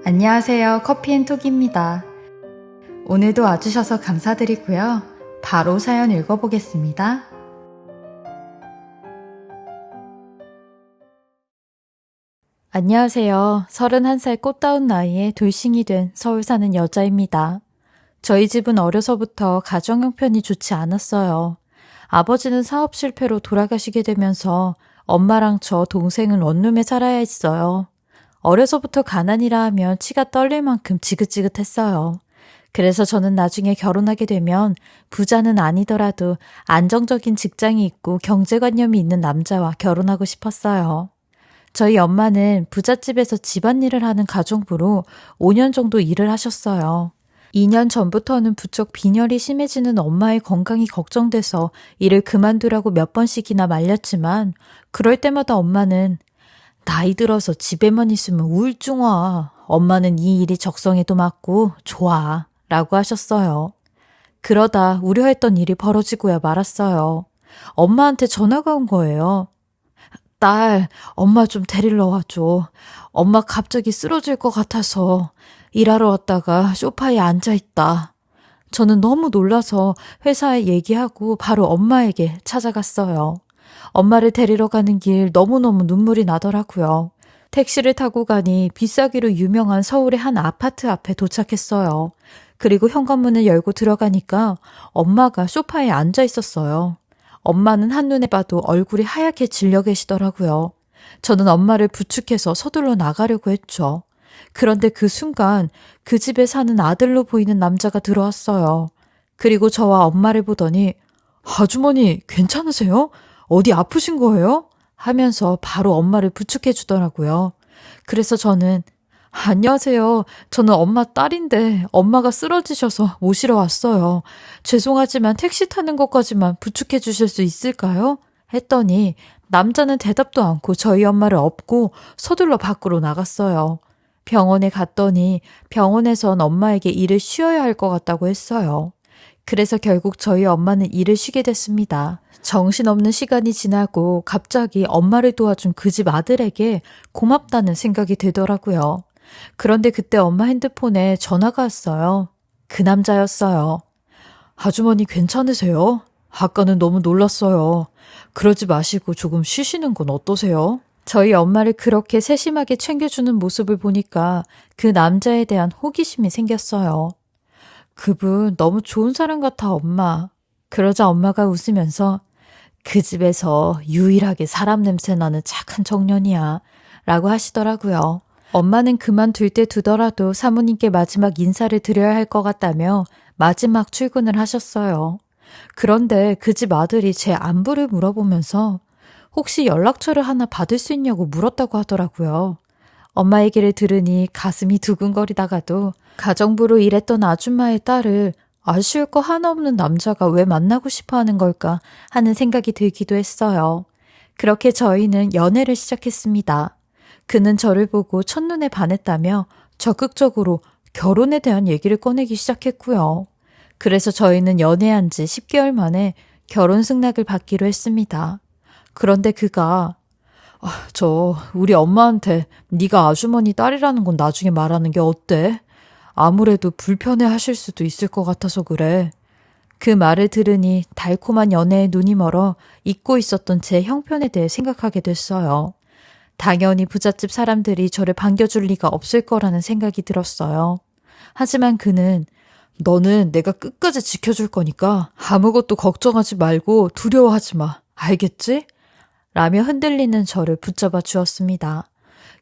안녕하세요. 커피앤톡입니다. 오늘도 와주셔서 감사드리고요. 바로 사연 읽어보겠습니다. 안녕하세요. 31살 꽃다운 나이에 돌싱이 된 서울 사는 여자입니다. 저희 집은 어려서부터 가정 형편이 좋지 않았어요. 아버지는 사업 실패로 돌아가시게 되면서 엄마랑 저 동생은 원룸에 살아야 했어요. 어려서부터 가난이라 하면 치가 떨릴 만큼 지긋지긋했어요. 그래서 저는 나중에 결혼하게 되면 부자는 아니더라도 안정적인 직장이 있고 경제관념이 있는 남자와 결혼하고 싶었어요. 저희 엄마는 부잣집에서 집안일을 하는 가정부로 5년 정도 일을 하셨어요. 2년 전부터는 부쩍 빈혈이 심해지는 엄마의 건강이 걱정돼서 일을 그만두라고 몇 번씩이나 말렸지만 그럴 때마다 엄마는 나이 들어서 집에만 있으면 우울증 와. 엄마는 이 일이 적성에도 맞고 좋아. 라고 하셨어요. 그러다 우려했던 일이 벌어지고야 말았어요. 엄마한테 전화가 온 거예요. 딸, 엄마 좀 데리러 와줘. 엄마 갑자기 쓰러질 것 같아서 일하러 왔다가 소파에 앉아있다. 저는 너무 놀라서 회사에 얘기하고 바로 엄마에게 찾아갔어요. 엄마를 데리러 가는 길 너무너무 눈물이 나더라고요. 택시를 타고 가니 비싸기로 유명한 서울의 한 아파트 앞에 도착했어요. 그리고 현관문을 열고 들어가니까 엄마가 소파에 앉아 있었어요. 엄마는 한눈에 봐도 얼굴이 하얗게 질려 계시더라고요. 저는 엄마를 부축해서 서둘러 나가려고 했죠. 그런데 그 순간 그 집에 사는 아들로 보이는 남자가 들어왔어요. 그리고 저와 엄마를 보더니 아주머니 괜찮으세요? 어디 아프신 거예요? 하면서 바로 엄마를 부축해 주더라고요. 그래서 저는 안녕하세요. 저는 엄마 딸인데 엄마가 쓰러지셔서 모시러 왔어요. 죄송하지만 택시 타는 것까지만 부축해 주실 수 있을까요? 했더니 남자는 대답도 않고 저희 엄마를 업고 서둘러 밖으로 나갔어요. 병원에 갔더니 병원에선 엄마에게 일을 쉬어야 할 것 같다고 했어요. 그래서 결국 저희 엄마는 일을 쉬게 됐습니다. 정신없는 시간이 지나고 갑자기 엄마를 도와준 그 집 아들에게 고맙다는 생각이 들더라고요. 그런데 그때 엄마 핸드폰에 전화가 왔어요. 그 남자였어요. 아주머니 괜찮으세요? 아까는 너무 놀랐어요. 그러지 마시고 조금 쉬시는 건 어떠세요? 저희 엄마를 그렇게 세심하게 챙겨주는 모습을 보니까 그 남자에 대한 호기심이 생겼어요. 그분 너무 좋은 사람 같아, 엄마. 그러자 엄마가 웃으면서 그 집에서 유일하게 사람 냄새 나는 착한 청년이야. 라고 하시더라고요. 엄마는 그만둘 때 두더라도 사모님께 마지막 인사를 드려야 할 것 같다며 마지막 출근을 하셨어요. 그런데 그 집 아들이 제 안부를 물어보면서 혹시 연락처를 하나 받을 수 있냐고 물었다고 하더라고요. 엄마 얘기를 들으니 가슴이 두근거리다가도 가정부로 일했던 아줌마의 딸을 아쉬울 거 하나 없는 남자가 왜 만나고 싶어 하는 걸까 하는 생각이 들기도 했어요. 그렇게 저희는 연애를 시작했습니다. 그는 저를 보고 첫눈에 반했다며 적극적으로 결혼에 대한 얘기를 꺼내기 시작했고요. 그래서 저희는 연애한 지 10개월 만에 결혼 승낙을 받기로 했습니다. 그런데 그가 우리 엄마한테 네가 아주머니 딸이라는 건 나중에 말하는 게 어때? 아무래도 불편해 하실 수도 있을 것 같아서 그래. 그 말을 들으니 달콤한 연애에 눈이 멀어 잊고 있었던 제 형편에 대해 생각하게 됐어요. 당연히 부잣집 사람들이 저를 반겨줄 리가 없을 거라는 생각이 들었어요. 하지만 그는 너는 내가 끝까지 지켜줄 거니까 아무것도 걱정하지 말고 두려워하지 마. 알겠지? 라며 흔들리는 저를 붙잡아 주었습니다.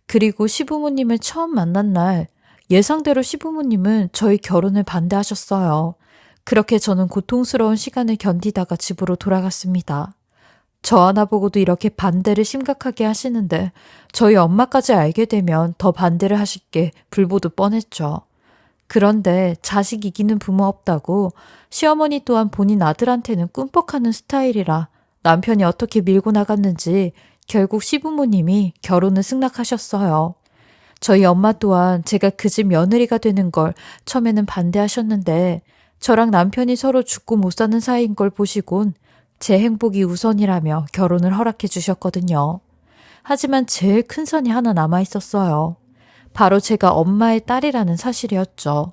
그리고 시부모님을 처음 만난 날 예상대로 시부모님은 저희 결혼을 반대하셨어요. 그렇게 저는 고통스러운 시간을 견디다가 집으로 돌아갔습니다. 저 하나 보고도 이렇게 반대를 심각하게 하시는데 저희 엄마까지 알게 되면 더 반대를 하실 게 불보듯 뻔했죠. 그런데 자식 이기는 부모 없다고 시어머니 또한 본인 아들한테는 꿈뻑하는 스타일이라 남편이 어떻게 밀고 나갔는지 결국 시부모님이 결혼을 승낙하셨어요. 저희 엄마 또한 제가 그 집 며느리가 되는 걸 처음에는 반대하셨는데 저랑 남편이 서로 죽고 못 사는 사이인 걸 보시곤 제 행복이 우선이라며 결혼을 허락해 주셨거든요. 하지만 제일 큰 선이 하나 남아 있었어요. 바로 제가 엄마의 딸이라는 사실이었죠.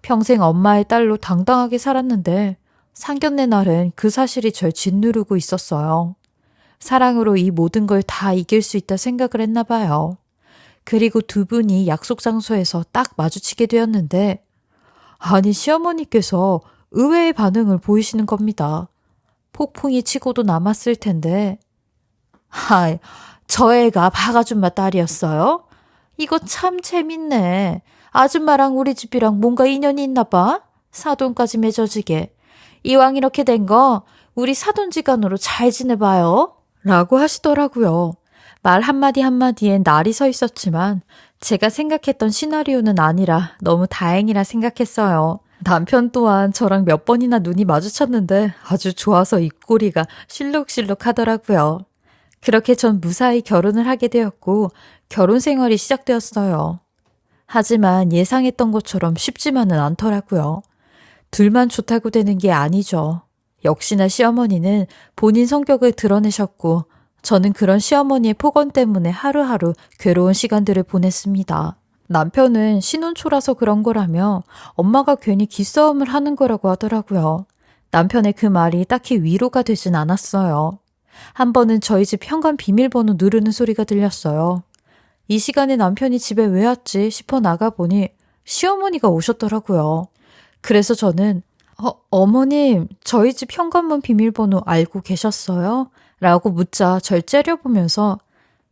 평생 엄마의 딸로 당당하게 살았는데 상견례 날은 그 사실이 절 짓누르고 있었어요. 사랑으로 이 모든 걸 다 이길 수 있다 생각을 했나 봐요. 그리고 두 분이 약속 장소에서 딱 마주치게 되었는데 아니 시어머니께서 의외의 반응을 보이시는 겁니다. 폭풍이 치고도 남았을 텐데 하이, 저 애가 박아줌마 딸이었어요? 이거 참 재밌네. 아줌마랑 우리 집이랑 뭔가 인연이 있나 봐. 사돈까지 맺어지게. 이왕 이렇게 된 거 우리 사돈지간으로 잘 지내봐요. 라고 하시더라고요. 말 한마디 한마디엔 날이 서 있었지만 제가 생각했던 시나리오는 아니라 너무 다행이라 생각했어요. 남편 또한 저랑 몇 번이나 눈이 마주쳤는데 아주 좋아서 입꼬리가 실룩실룩 하더라고요. 그렇게 전 무사히 결혼을 하게 되었고 결혼 생활이 시작되었어요. 하지만 예상했던 것처럼 쉽지만은 않더라고요. 둘만 좋다고 되는 게 아니죠. 역시나 시어머니는 본인 성격을 드러내셨고 저는 그런 시어머니의 폭언 때문에 하루하루 괴로운 시간들을 보냈습니다. 남편은 신혼초라서 그런 거라며 엄마가 괜히 기싸움을 하는 거라고 하더라고요. 남편의 그 말이 딱히 위로가 되진 않았어요. 한 번은 저희 집 현관 비밀번호 누르는 소리가 들렸어요. 이 시간에 남편이 집에 왜 왔지 싶어 나가보니 시어머니가 오셨더라고요. 그래서 저는 어머님 저희 집 현관문 비밀번호 알고 계셨어요? 라고 묻자 절 째려보면서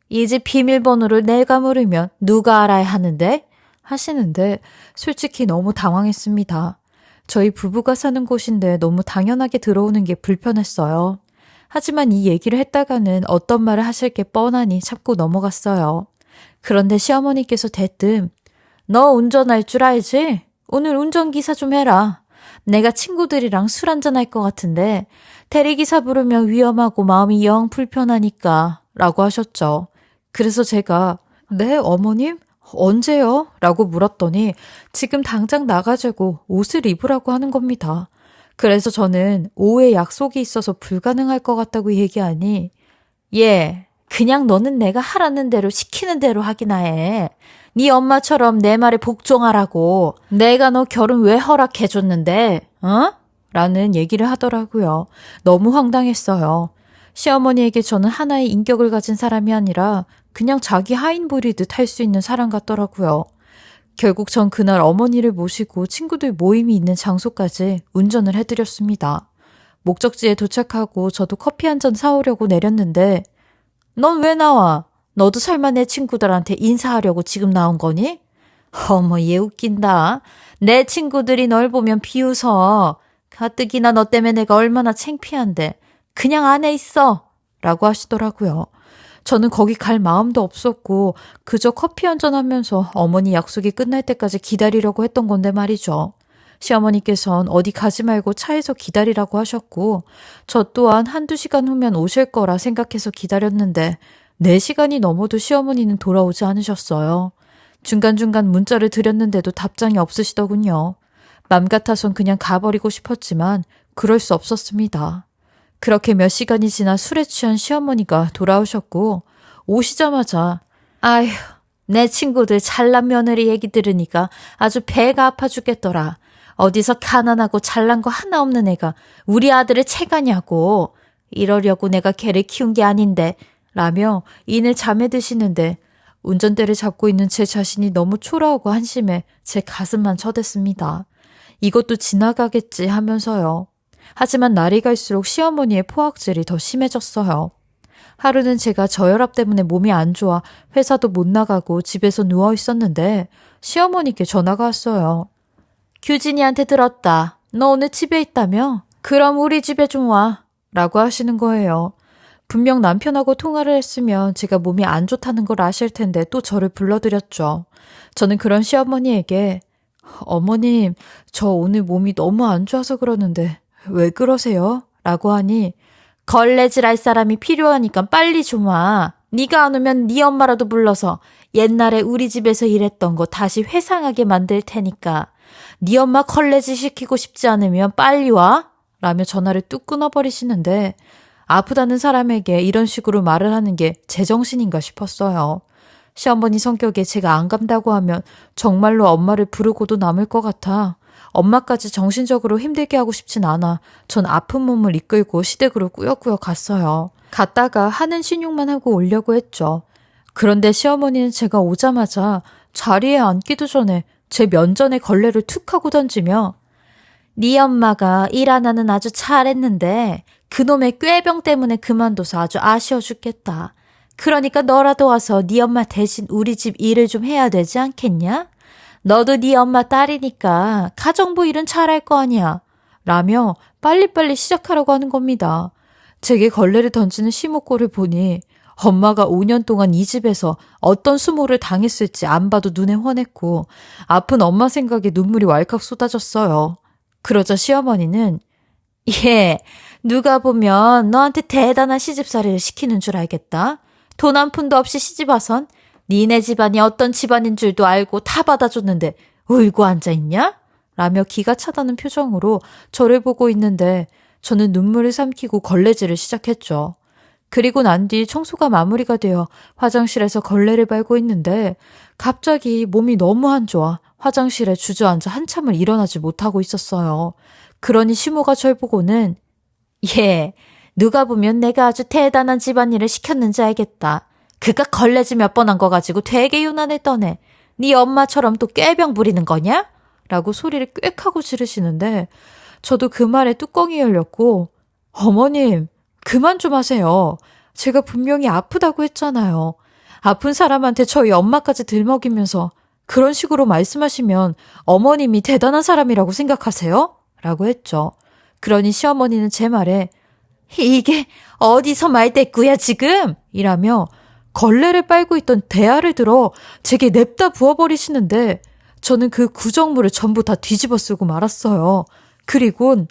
이 집 비밀번호를 내가 모르면 누가 알아야 하는데? 하시는데 솔직히 너무 당황했습니다. 저희 부부가 사는 곳인데 너무 당연하게 들어오는 게 불편했어요. 하지만 이 얘기를 했다가는 어떤 말을 하실 게 뻔하니 참고 넘어갔어요. 그런데 시어머니께서 대뜸 너 운전할 줄 알지? 오늘 운전기사 좀 해라. 내가 친구들이랑 술 한잔 할 것 같은데 대리기사 부르면 위험하고 마음이 영 불편하니까 라고 하셨죠. 그래서 제가 네 어머님? 언제요? 라고 물었더니 지금 당장 나가자고 옷을 입으라고 하는 겁니다. 그래서 저는 오후에 약속이 있어서 불가능할 것 같다고 얘기하니 예, 그냥 너는 내가 하라는 대로 시키는 대로 하기나 해. 네 엄마처럼 내 말에 복종하라고. 내가 너 결혼 왜 허락해줬는데? 어? 라는 얘기를 하더라고요. 너무 황당했어요. 시어머니에게 저는 하나의 인격을 가진 사람이 아니라 그냥 자기 하인 부리듯 할 수 있는 사람 같더라고요. 결국 전 그날 어머니를 모시고 친구들 모임이 있는 장소까지 운전을 해드렸습니다. 목적지에 도착하고 저도 커피 한 잔 사오려고 내렸는데 넌 왜 나와? 너도 설마 내 친구들한테 인사하려고 지금 나온 거니? 어머 얘 웃긴다. 내 친구들이 널 보면 비웃어. 가뜩이나 너 때문에 내가 얼마나 창피한데 그냥 안에 있어 라고 하시더라고요. 저는 거기 갈 마음도 없었고 그저 커피 한잔 하면서 어머니 약속이 끝날 때까지 기다리려고 했던 건데 말이죠. 시어머니께선 어디 가지 말고 차에서 기다리라고 하셨고 저 또한 한두 시간 후면 오실 거라 생각해서 기다렸는데 4시간이 넘어도 시어머니는 돌아오지 않으셨어요. 중간중간 문자를 드렸는데도 답장이 없으시더군요. 맘 같아선 그냥 가버리고 싶었지만 그럴 수 없었습니다. 그렇게 몇 시간이 지나 술에 취한 시어머니가 돌아오셨고 오시자마자 아휴 내 친구들 잘난 며느리 얘기 들으니까 아주 배가 아파 죽겠더라. 어디서 가난하고 잘난 거 하나 없는 애가 우리 아들을 채가냐고. 이러려고 내가 걔를 키운 게 아닌데 라며 인을 잠에 드시는데 운전대를 잡고 있는 제 자신이 너무 초라하고 한심해 제 가슴만 쳐댔습니다. 이것도 지나가겠지 하면서요. 하지만 날이 갈수록 시어머니의 포악질이 더 심해졌어요. 하루는 제가 저혈압 때문에 몸이 안 좋아 회사도 못 나가고 집에서 누워 있었는데 시어머니께 전화가 왔어요. 규진이한테 들었다. 너 오늘 집에 있다며? 그럼 우리 집에 좀 와. 라고 하시는 거예요. 분명 남편하고 통화를 했으면 제가 몸이 안 좋다는 걸 아실 텐데 또 저를 불러드렸죠. 저는 그런 시어머니에게 어머님, 저 오늘 몸이 너무 안 좋아서 그러는데 왜 그러세요? 라고 하니 걸레질 할 사람이 필요하니까 빨리 좀 와. 네가 안 오면 네 엄마라도 불러서 옛날에 우리 집에서 일했던 거 다시 회상하게 만들 테니까 네 엄마 걸레질 시키고 싶지 않으면 빨리 와. 라며 전화를 뚝 끊어버리시는데 아프다는 사람에게 이런 식으로 말을 하는 게 제정신인가 싶었어요. 시어머니 성격에 제가 안 간다고 하면 정말로 엄마를 부르고도 남을 것 같아. 엄마까지 정신적으로 힘들게 하고 싶진 않아. 전 아픈 몸을 이끌고 시댁으로 꾸역꾸역 갔어요. 갔다가 하는 신용만 하고 오려고 했죠. 그런데 시어머니는 제가 오자마자 자리에 앉기도 전에 제 면전에 걸레를 툭 하고 던지며 네 엄마가 일 하나는 아주 잘했는데 그놈의 꾀병 때문에 그만둬서 아주 아쉬워 죽겠다. 그러니까 너라도 와서 네 엄마 대신 우리 집 일을 좀 해야 되지 않겠냐? 너도 네 엄마 딸이니까 가정부 일은 잘할 거 아니야. 라며 빨리빨리 시작하라고 하는 겁니다. 제게 걸레를 던지는 시모꼴을 보니 엄마가 5년 동안 이 집에서 어떤 수모를 당했을지 안 봐도 눈에 훤했고 아픈 엄마 생각에 눈물이 왈칵 쏟아졌어요. 그러자 시어머니는 누가 보면 너한테 대단한 시집살이를 시키는 줄 알겠다. 돈 한 푼도 없이 시집와선 니네 집안이 어떤 집안인 줄도 알고 다 받아줬는데 울고 앉아있냐? 라며 기가 차다는 표정으로 저를 보고 있는데 저는 눈물을 삼키고 걸레질을 시작했죠. 그리고 난 뒤 청소가 마무리가 되어 화장실에서 걸레를 밟고 있는데 갑자기 몸이 너무 안 좋아 화장실에 주저앉아 한참을 일어나지 못하고 있었어요. 그러니 시모가 절 보고는 누가 보면 내가 아주 대단한 집안일을 시켰는지 알겠다. 그깟 걸레질 몇 번 한 거 가지고 되게 유난을 떠네. 네 엄마처럼 또 꾀병 부리는 거냐? 라고 소리를 꽥 하고 지르시는데 저도 그 말에 뚜껑이 열렸고 어머님 그만 좀 하세요. 제가 분명히 아프다고 했잖아요. 아픈 사람한테 저희 엄마까지 들먹이면서 그런 식으로 말씀하시면 어머님이 대단한 사람이라고 생각하세요? 라고 했죠. 그러니 시어머니는 제 말에 이게 어디서 말대꾸야 지금? 이라며 걸레를 빨고 있던 대야를 들어 제게 냅다 부어버리시는데 저는 그 구정물을 전부 다 뒤집어 쓰고 말았어요. 그리곤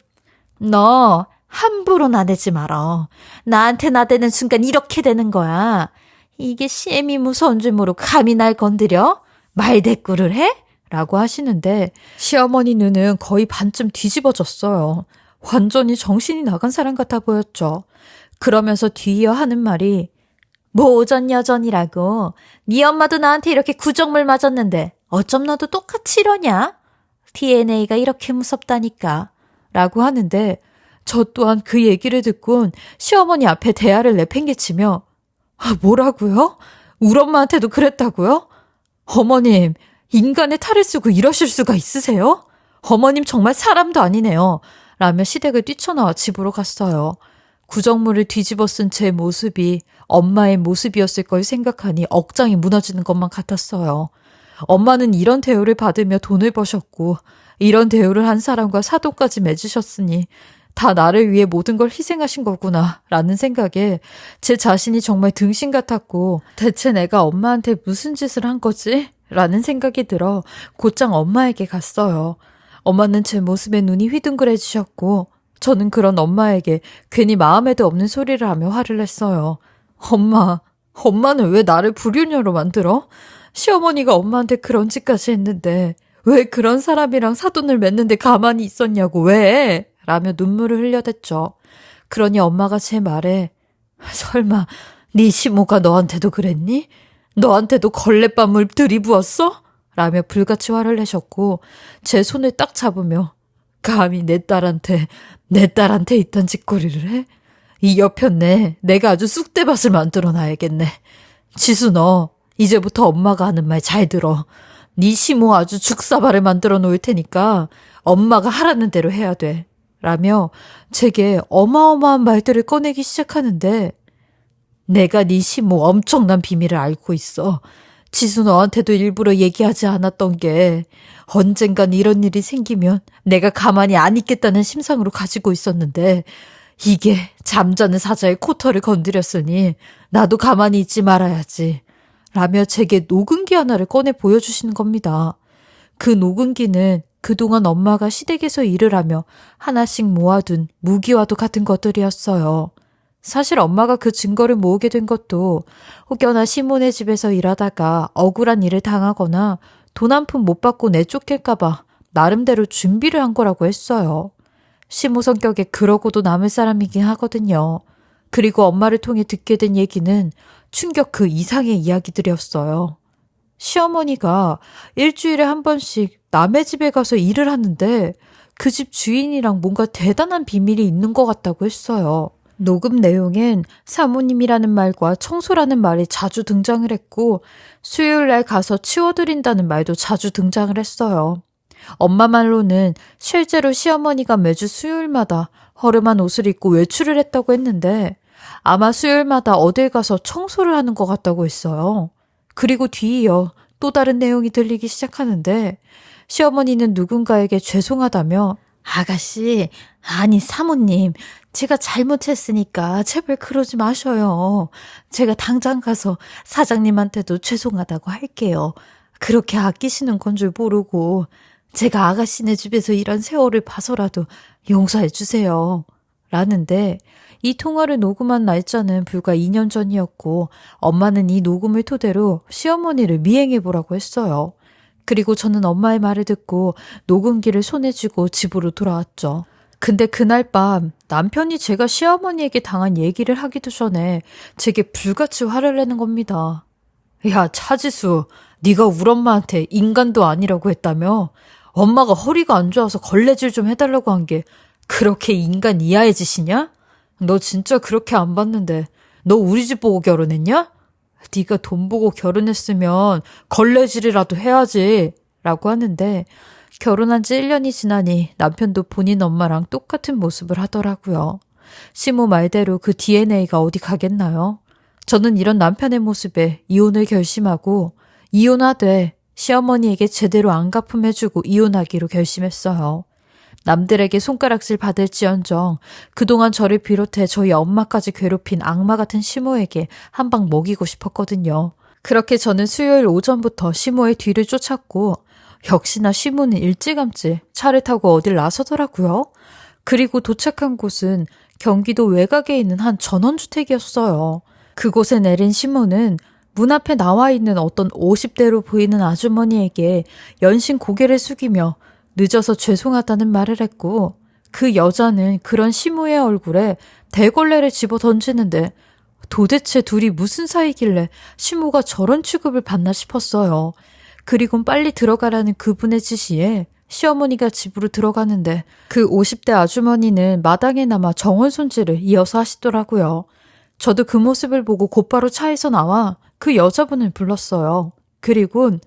너 함부로 나대지 마라. 나한테 나대는 순간 이렇게 되는 거야. 이게 쌤이 무서운 줄 모르고 감히 날 건드려? 말대꾸를 해? 라고 하시는데 시어머니 눈은 거의 반쯤 뒤집어졌어요. 완전히 정신이 나간 사람 같아 보였죠. 그러면서 뒤이어 하는 말이 모전여전이라고. 네 엄마도 나한테 이렇게 구정물 맞았는데 어쩜 너도 똑같이 이러냐? DNA가 이렇게 무섭다니까. 라고 하는데 저 또한 그 얘기를 듣곤 시어머니 앞에 대야를 내팽개치며 뭐라고요? 우리 엄마한테도 그랬다고요? 어머님, 인간의 탈을 쓰고 이러실 수가 있으세요? 어머님 정말 사람도 아니네요. 라며 시댁을 뛰쳐나와 집으로 갔어요. 구정물을 뒤집어 쓴 제 모습이 엄마의 모습이었을 걸 생각하니 억장이 무너지는 것만 같았어요. 엄마는 이런 대우를 받으며 돈을 버셨고 이런 대우를 한 사람과 사돈까지 맺으셨으니 다 나를 위해 모든 걸 희생하신 거구나 라는 생각에 제 자신이 정말 등신 같았고 대체 내가 엄마한테 무슨 짓을 한 거지? 라는 생각이 들어 곧장 엄마에게 갔어요. 엄마는 제 모습에 눈이 휘둥그레지셨고 저는 그런 엄마에게 괜히 마음에도 없는 소리를 하며 화를 냈어요. 엄마는 왜 나를 불효녀로 만들어? 시어머니가 엄마한테 그런 짓까지 했는데 왜 그런 사람이랑 사돈을 맺는데 가만히 있었냐고 왜? 라며 눈물을 흘려댔죠. 그러니 엄마가 제 말에 설마 네 시모가 너한테도 그랬니? 너한테도 걸레밤을 들이부었어? 라며 불같이 화를 내셨고 제 손을 딱 잡으며 감히 내 딸한테 이딴 짓거리를 해? 이 여편네 내가 아주 쑥대밭을 만들어놔야겠네. 지수 너 이제부터 엄마가 하는 말 잘 들어. 네 시모 아주 죽사발을 만들어 놓을 테니까 엄마가 하라는 대로 해야 돼. 라며 제게 어마어마한 말들을 꺼내기 시작하는데 내가 네 시모 엄청난 비밀을 알고 있어. 지수 너한테도 일부러 얘기하지 않았던 게 언젠간 이런 일이 생기면 내가 가만히 안 있겠다는 심상으로 가지고 있었는데 이게 잠자는 사자의 코털을 건드렸으니 나도 가만히 있지 말아야지. 라며 제게 녹음기 하나를 꺼내 보여주시는 겁니다. 그 녹음기는 그동안 엄마가 시댁에서 일을 하며 하나씩 모아둔 무기와도 같은 것들이었어요. 사실 엄마가 그 증거를 모으게 된 것도 혹여나 시몬의 집에서 일하다가 억울한 일을 당하거나 돈 한 푼 못 받고 내쫓길까봐 나름대로 준비를 한 거라고 했어요. 시모 성격에 그러고도 남을 사람이긴 하거든요. 그리고 엄마를 통해 듣게 된 얘기는 충격 그 이상의 이야기들이었어요. 시어머니가 일주일에 한 번씩 남의 집에 가서 일을 하는데 그 집 주인이랑 뭔가 대단한 비밀이 있는 것 같다고 했어요. 녹음 내용엔 사모님이라는 말과 청소라는 말이 자주 등장을 했고 수요일 날 가서 치워드린다는 말도 자주 등장을 했어요. 엄마 말로는 실제로 시어머니가 매주 수요일마다 허름한 옷을 입고 외출을 했다고 했는데 아마 수요일마다 어딜 가서 청소를 하는 것 같다고 했어요. 그리고 뒤이어 또 다른 내용이 들리기 시작하는데 시어머니는 누군가에게 죄송하다며 아가씨, 아니 사모님, 제가 잘못했으니까 제발 그러지 마셔요. 제가 당장 가서 사장님한테도 죄송하다고 할게요. 그렇게 아끼시는 건 줄 모르고 제가 아가씨네 집에서 일한 세월을 봐서라도 용서해 주세요. 라는데 이 통화를 녹음한 날짜는 불과 2년 전이었고 엄마는 이 녹음을 토대로 시어머니를 미행해 보라고 했어요. 그리고 저는 엄마의 말을 듣고 녹음기를 손에 쥐고 집으로 돌아왔죠. 근데 그날 밤 남편이 제가 시어머니에게 당한 얘기를 하기도 전에 제게 불같이 화를 내는 겁니다. 야, 차지수, 네가 우리 엄마한테 인간도 아니라고 했다며? 엄마가 허리가 안 좋아서 걸레질 좀 해달라고 한 게 그렇게 인간 이하의 짓이냐? 너 진짜 그렇게 안 봤는데 너 우리 집 보고 결혼했냐? 네가 돈 보고 결혼했으면 걸레질이라도 해야지 라고 하는데 결혼한 지 1년이 지나니 남편도 본인 엄마랑 똑같은 모습을 하더라고요. 시모 말대로 그 DNA가 어디 가겠나요? 저는 이런 남편의 모습에 이혼을 결심하고 이혼하되 시어머니에게 제대로 안 갚음해주고 이혼하기로 결심했어요. 남들에게 손가락질 받을지언정 그동안 저를 비롯해 저희 엄마까지 괴롭힌 악마 같은 시모에게 한 방 먹이고 싶었거든요. 그렇게 저는 수요일 오전부터 시모의 뒤를 쫓았고 역시나 시모는 일찌감치 차를 타고 어딜 나서더라고요. 그리고 도착한 곳은 경기도 외곽에 있는 한 전원주택이었어요. 그곳에 내린 시모는 문 앞에 나와 있는 어떤 50대로 보이는 아주머니에게 연신 고개를 숙이며 늦어서 죄송하다는 말을 했고 그 여자는 그런 시모의 얼굴에 대걸레를 집어 던지는데 도대체 둘이 무슨 사이길래 시모가 저런 취급을 받나 싶었어요. 그리곤 빨리 들어가라는 그분의 지시에 시어머니가 집으로 들어가는데 그 50대 아주머니는 마당에 남아 정원 손질을 이어서 하시더라고요. 저도 그 모습을 보고 곧바로 차에서 나와 그 여자분을 불렀어요. 그리곤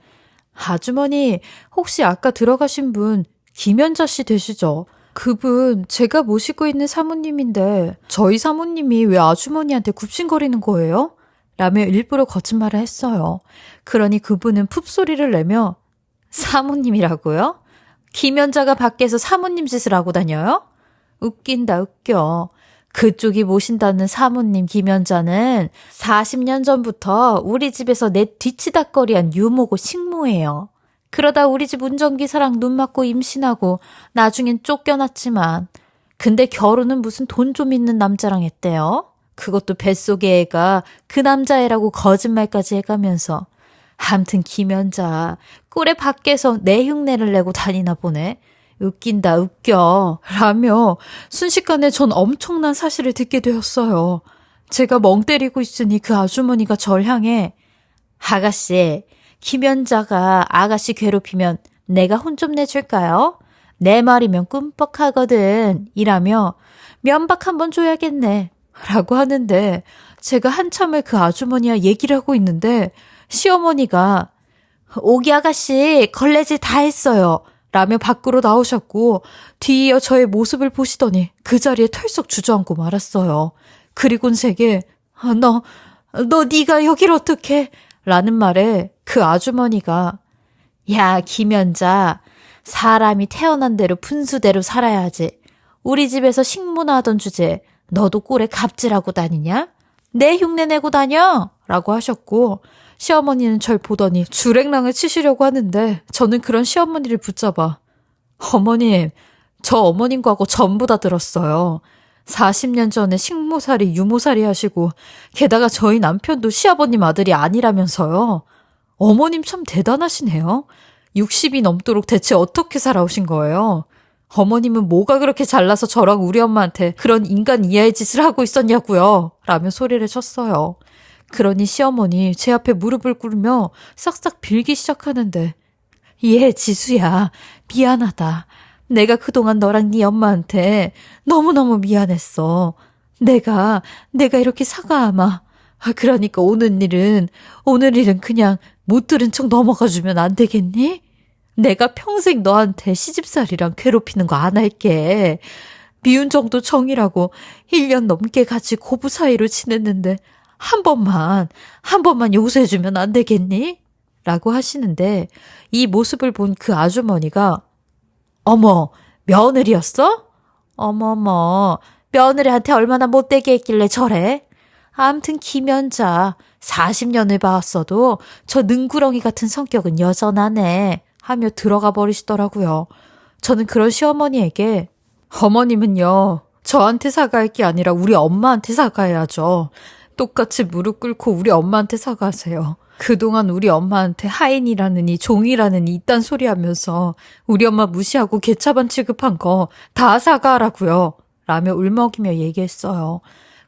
아주머니, 혹시 아까 들어가신 분 김연자 씨 되시죠? 그분 제가 모시고 있는 사모님인데 저희 사모님이 왜 아주머니한테 굽신거리는 거예요? 라며 일부러 거짓말을 했어요. 그러니 그분은 풉소리를 내며 사모님이라고요? 김연자가 밖에서 사모님 짓을 하고 다녀요? 웃긴다 웃겨. 그쪽이 모신다는 사모님 김연자는 40년 전부터 우리 집에서 내 뒤치다꺼리한 유모고 식모예요. 그러다 우리 집 운전기사랑 눈 맞고 임신하고 나중엔 쫓겨났지만 근데 결혼은 무슨 돈 좀 있는 남자랑 했대요. 그것도 뱃속의 애가 그 남자애라고 거짓말까지 해가면서 암튼 김연자 꿀에 밖에서 내 흉내를 내고 다니나 보네. 웃긴다 웃겨 라며 순식간에 전 엄청난 사실을 듣게 되었어요. 제가 멍 때리고 있으니 그 아주머니가 절 향해 아가씨, 김연자가 아가씨 괴롭히면 내가 혼 좀 내줄까요? 내 말이면 꿈뻑하거든 이라며 면박 한번 줘야겠네 라고 하는데 제가 한참을 그 아주머니와 얘기를 하고 있는데 시어머니가 오기 아가씨 걸레질 다 했어요 라며 밖으로 나오셨고 뒤이어 저의 모습을 보시더니 그 자리에 털썩 주저앉고 말았어요. 그리곤 제게 너 네가 여길 어떡해? 라는 말에 그 아주머니가 야 김연자 사람이 태어난 대로 분수대로 살아야지. 우리 집에서 식모나 하던 주제에 너도 꼴에 갑질하고 다니냐? 내 흉내 내고 다녀! 라고 하셨고 시어머니는 절 보더니 주랭랑을 치시려고 하는데 저는 그런 시어머니를 붙잡아 어머님, 저 어머님 과거 전부 다 들었어요. 40년 전에 식모살이 유모살이 하시고 게다가 저희 남편도 시아버님 아들이 아니라면서요. 어머님 참 대단하시네요. 60이 넘도록 대체 어떻게 살아오신 거예요? 어머님은 뭐가 그렇게 잘나서 저랑 우리 엄마한테 그런 인간 이하의 짓을 하고 있었냐고요. 라며 소리를 쳤어요. 그러니 시어머니 제 앞에 무릎을 꿇으며 싹싹 빌기 시작하는데, 예, 지수야, 미안하다. 내가 그동안 너랑 네 엄마한테 너무너무 미안했어. 내가 이렇게 사과하마. 그러니까 오늘 일은 그냥 못 들은 척 넘어가주면 안 되겠니? 내가 평생 너한테 시집살이랑 괴롭히는 거 안 할게. 미운 정도 정이라고 1년 넘게 같이 고부 사이로 지냈는데 한 번만 용서해주면 안 되겠니? 라고 하시는데, 이 모습을 본 그 아주머니가, 어머, 며느리였어? 어머머, 며느리한테 얼마나 못되게 했길래 저래? 암튼 김연자 40년을 봐왔어도 저 능구렁이 같은 성격은 여전하네 하며 들어가 버리시더라고요. 저는 그런 시어머니에게, 어머님은요, 저한테 사과할 게 아니라 우리 엄마한테 사과해야죠. 똑같이 무릎 꿇고 우리 엄마한테 사과하세요. 그동안 우리 엄마한테 하인이라느니 종이라느니 이딴 소리 하면서 우리 엄마 무시하고 개차반 취급한 거 다 사과하라고요. 라며 울먹이며 얘기했어요.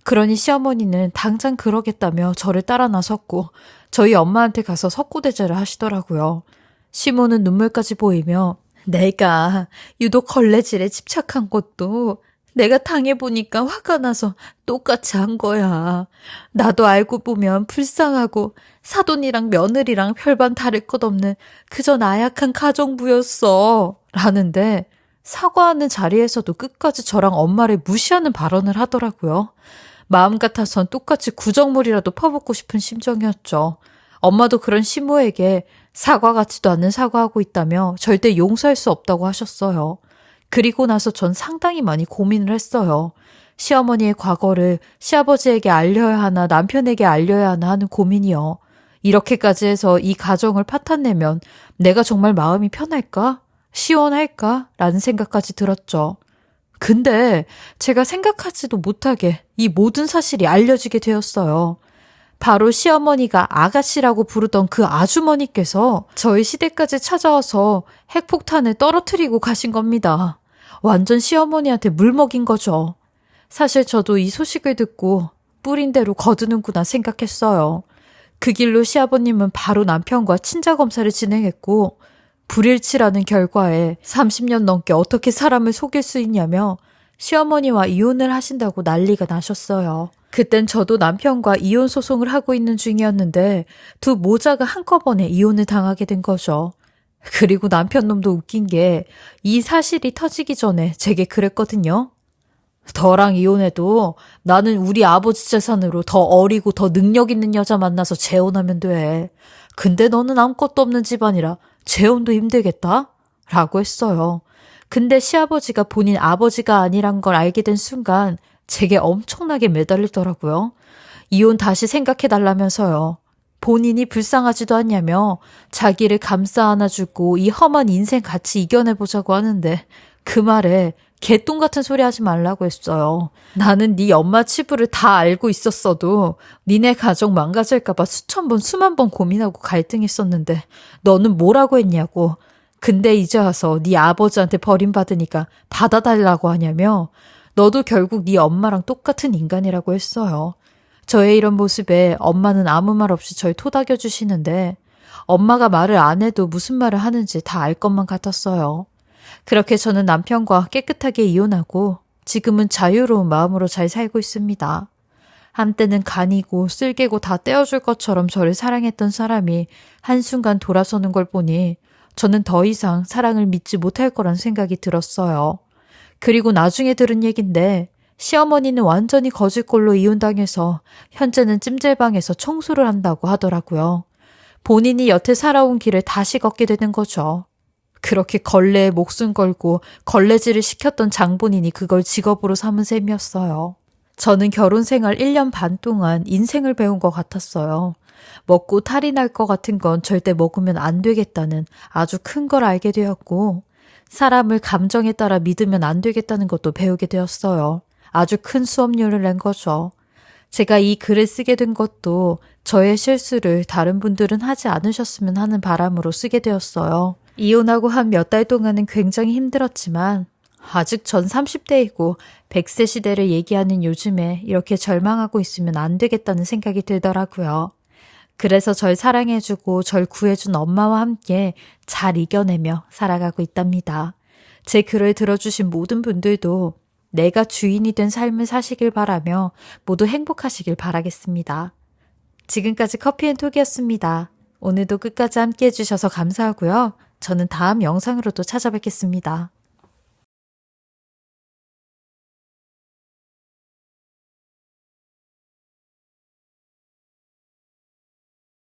그러니 시어머니는 당장 그러겠다며 저를 따라 나섰고 저희 엄마한테 가서 석고대죄를 하시더라고요. 시모는 눈물까지 보이며, 내가 유독 걸레질에 집착한 것도 내가 당해보니까 화가 나서 똑같이 한 거야. 나도 알고 보면 불쌍하고 사돈이랑 며느리랑 별반 다를 것 없는 그저 나약한 가정부였어. 라는데, 사과하는 자리에서도 끝까지 저랑 엄마를 무시하는 발언을 하더라고요. 마음 같아선 똑같이 구정물이라도 퍼붓고 싶은 심정이었죠. 엄마도 그런 시모에게 사과 같지도 않는 사과하고 있다며 절대 용서할 수 없다고 하셨어요. 그리고 나서 전 상당히 많이 고민을 했어요. 시어머니의 과거를 시아버지에게 알려야 하나 남편에게 알려야 하나 하는 고민이요. 이렇게까지 해서 이 가정을 파탄내면 내가 정말 마음이 편할까? 시원할까? 라는 생각까지 들었죠. 근데 제가 생각하지도 못하게 이 모든 사실이 알려지게 되었어요. 바로 시어머니가 아가씨라고 부르던 그 아주머니께서 저희 시댁까지 찾아와서 핵폭탄을 떨어뜨리고 가신 겁니다. 완전 시어머니한테 물먹인 거죠. 사실 저도 이 소식을 듣고 뿌린 대로 거두는구나 생각했어요. 그 길로 시아버님은 바로 남편과 친자검사를 진행했고, 불일치라는 결과에 30년 넘게 어떻게 사람을 속일 수 있냐며 시어머니와 이혼을 하신다고 난리가 나셨어요. 그땐 저도 남편과 이혼 소송을 하고 있는 중이었는데 두 모자가 한꺼번에 이혼을 당하게 된 거죠. 그리고 남편 놈도 웃긴 게 이 사실이 터지기 전에 제게 그랬거든요. 너랑 이혼해도 나는 우리 아버지 재산으로 더 어리고 더 능력 있는 여자 만나서 재혼하면 돼. 근데 너는 아무것도 없는 집안이라 재혼도 힘들겠다? 라고 했어요. 근데 시아버지가 본인 아버지가 아니란 걸 알게 된 순간 제게 엄청나게 매달리더라고요. 이혼 다시 생각해달라면서요. 본인이 불쌍하지도 않냐며 자기를 감싸 안아주고 이 험한 인생 같이 이겨내보자고 하는데 그 말에 개똥 같은 소리 하지 말라고 했어요. 나는 네 엄마 치부를 다 알고 있었어도 니네 가정 망가질까봐 수천 번 수만 번 고민하고 갈등했었는데 너는 뭐라고 했냐고. 근데 이제 와서 네 아버지한테 버림받으니까 받아달라고 하냐며 너도 결국 네 엄마랑 똑같은 인간이라고 했어요. 저의 이런 모습에 엄마는 아무 말 없이 절 토닥여 주시는데 엄마가 말을 안 해도 무슨 말을 하는지 다 알 것만 같았어요. 그렇게 저는 남편과 깨끗하게 이혼하고 지금은 자유로운 마음으로 잘 살고 있습니다. 한때는 간이고 쓸개고 다 떼어줄 것처럼 저를 사랑했던 사람이 한순간 돌아서는 걸 보니 저는 더 이상 사랑을 믿지 못할 거란 생각이 들었어요. 그리고 나중에 들은 얘긴데 시어머니는 완전히 거짓골로 이혼당해서 현재는 찜질방에서 청소를 한다고 하더라고요. 본인이 여태 살아온 길을 다시 걷게 되는 거죠. 그렇게 걸레에 목숨 걸고 걸레질을 시켰던 장본인이 그걸 직업으로 삼은 셈이었어요. 저는 결혼 생활 1년 반 동안 인생을 배운 것 같았어요. 먹고 탈이 날 것 같은 건 절대 먹으면 안 되겠다는 아주 큰 걸 알게 되었고, 사람을 감정에 따라 믿으면 안 되겠다는 것도 배우게 되었어요. 아주 큰 수업료를 낸 거죠. 제가 이 글을 쓰게 된 것도 저의 실수를 다른 분들은 하지 않으셨으면 하는 바람으로 쓰게 되었어요. 이혼하고 한 몇 달 동안은 굉장히 힘들었지만 아직 전 30대이고 100세 시대를 얘기하는 요즘에 이렇게 절망하고 있으면 안 되겠다는 생각이 들더라고요. 그래서 절 사랑해주고 절 구해준 엄마와 함께 잘 이겨내며 살아가고 있답니다. 제 글을 들어주신 모든 분들도 내가 주인이 된 삶을 사시길 바라며 모두 행복하시길 바라겠습니다. 지금까지 커피앤톡이었습니다. 오늘도 끝까지 함께 해주셔서 감사하고요. 저는 다음 영상으로 또 찾아뵙겠습니다.